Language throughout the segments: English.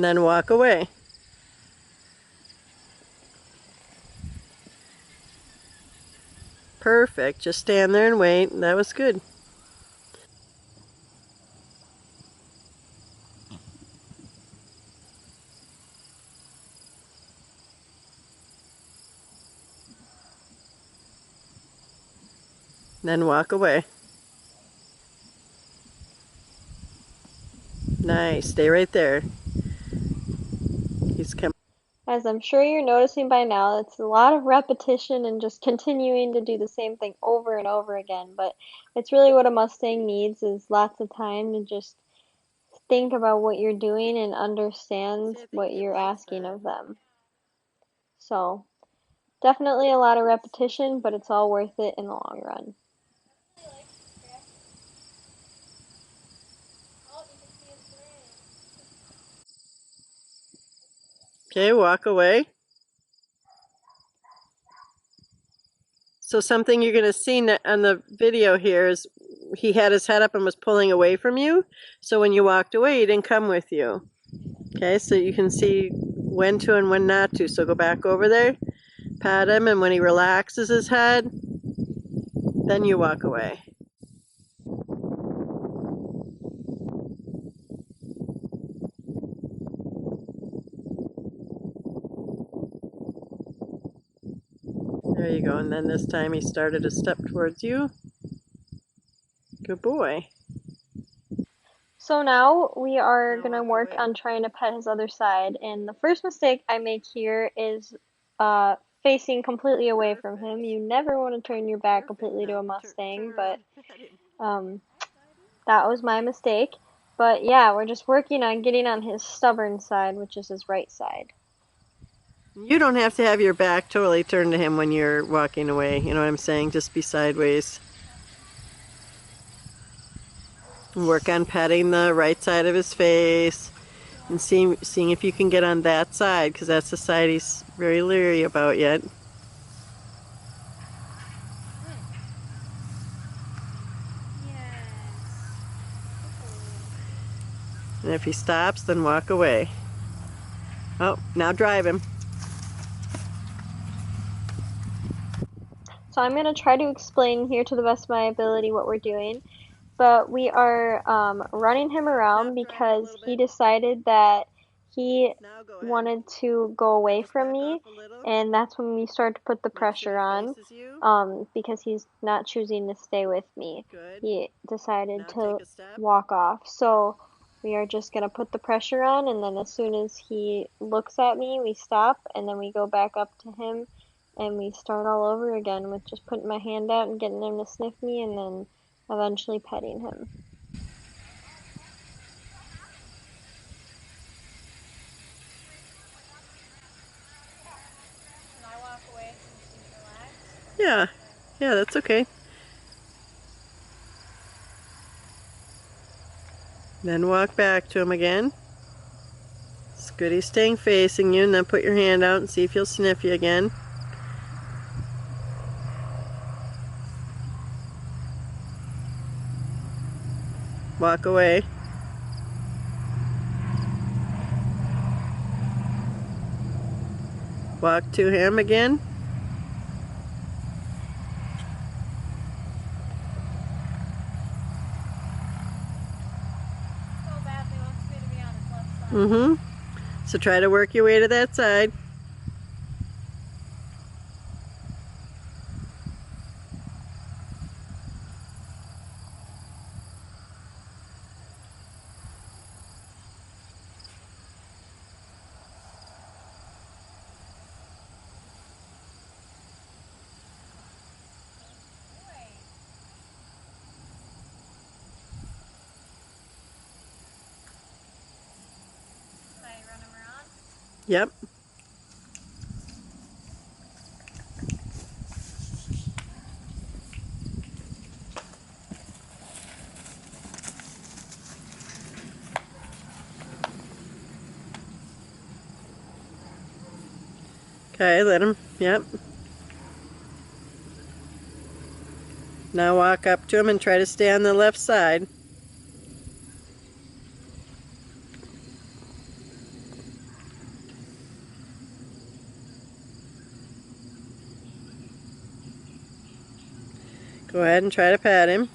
and then walk away. Perfect. Just stand there and wait. That was good. Then walk away. Nice. Stay right there. He's coming. As I'm sure you're noticing by now, it's a lot of repetition and just continuing to do the same thing over and over again. But it's really what a Mustang needs is lots of time to just think about what you're doing and understand See, I think what he you're likes asking that. of them. So definitely a lot of repetition, but it's all worth it in the long run. Okay, walk away. So something you're going to see on the video here is he had his head up and was pulling away from you. So when you walked away, he didn't come with you. Okay, so you can see when to and when not to. So go back over there, pat him, and when he relaxes his head, then you walk away. There you go. And then this time he started to step towards you. Good boy. So now we are Now gonna walk work away. on trying to pet his other side, and the first mistake I make here is facing completely away from him. Perfect. You never want to turn your back Perfect. completely to Now a turn Mustang, but around and pet him. um, that was my mistake. But yeah, we're just working on getting on his stubborn side, which is his right side. You don't have to have your back totally turned to him when you're walking away. You know what I'm saying? Just be sideways. Work on patting the right side of his face and seeing if you can get on that side, because that's the side he's very leery about yet. And if he stops, then walk away. Oh, now drive him. So I'm gonna try to explain here to the best of my ability what we're doing. But we are running him around Stop driving a because little he bit. decided that he Now go ahead. wanted to go away Almost from back me, off a little. and that's when we start to put the Make sure pressure he on faces you. because he's not choosing to stay with me. Good. He decided Now take to a step. walk off. So we are just going to put the pressure on, and then as soon as he looks at me, we stop, and then we go back up to him, and we start all over again with just putting my hand out and getting him to sniff me, and then eventually petting him. Yeah, yeah, that's okay. Then walk back to him again. It's good he's staying facing you, and then put your hand out and see if he'll sniff you again. Walk away. Walk to him again. Mm-hmm. So try to work your way to that side. Yep. Okay, let him. Yep. Now walk up to him and try to stay on the left side. Go ahead and try to pat him.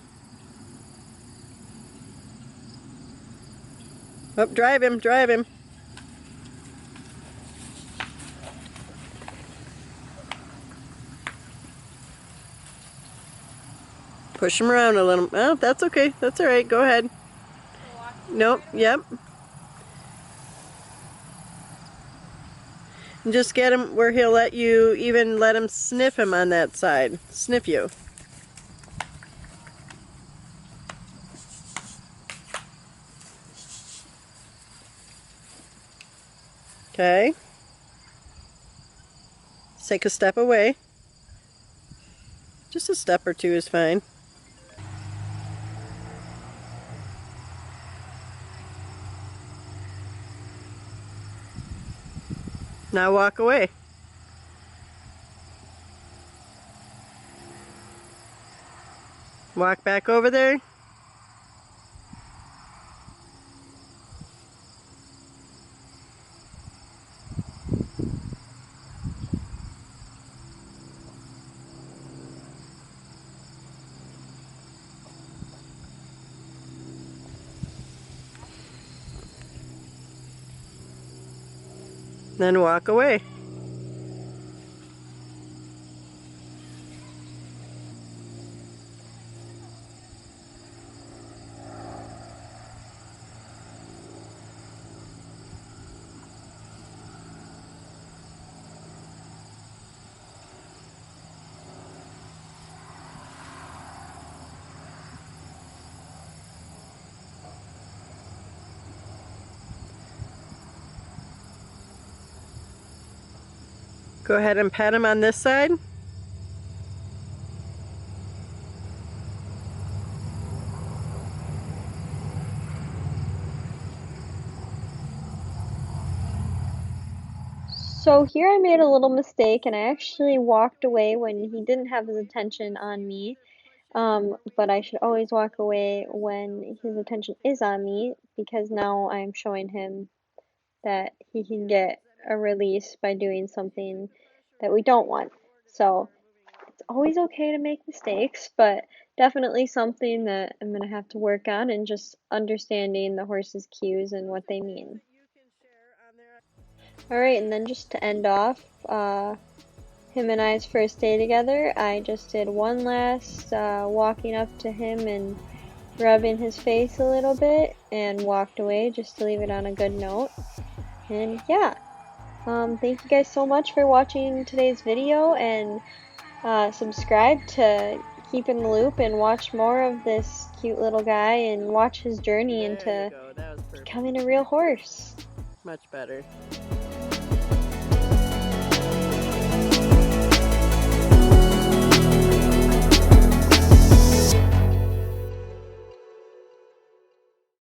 Oh, drive him, drive him. Push him around a little. Oh, that's okay. That's all right. Go ahead. Nope. Yep. And just get him where he'll let you, even let him sniff him on that side. Sniff you. Okay. Take a step away. Just a step or two is fine. Now walk away. Walk back over there. Then walk away. Go ahead and pat him on this side. So here I made a little mistake and I actually walked away when he didn't have his attention on me. But I should always walk away when his attention is on me because now I'm showing him that he can get a release by doing something that we don't want. So it's always okay to make mistakes, but definitely something that I'm gonna have to work on and just understanding the horse's cues and what they mean. Alright, and then just to end off, him and I's first day together, I just did one last walking up to him and rubbing his face a little bit and walked away just to leave it on a good note. And yeah, thank you guys so much for watching today's video, and subscribe to keep in the loop and watch more of this cute little guy and watch his journey into becoming a real horse. Much better.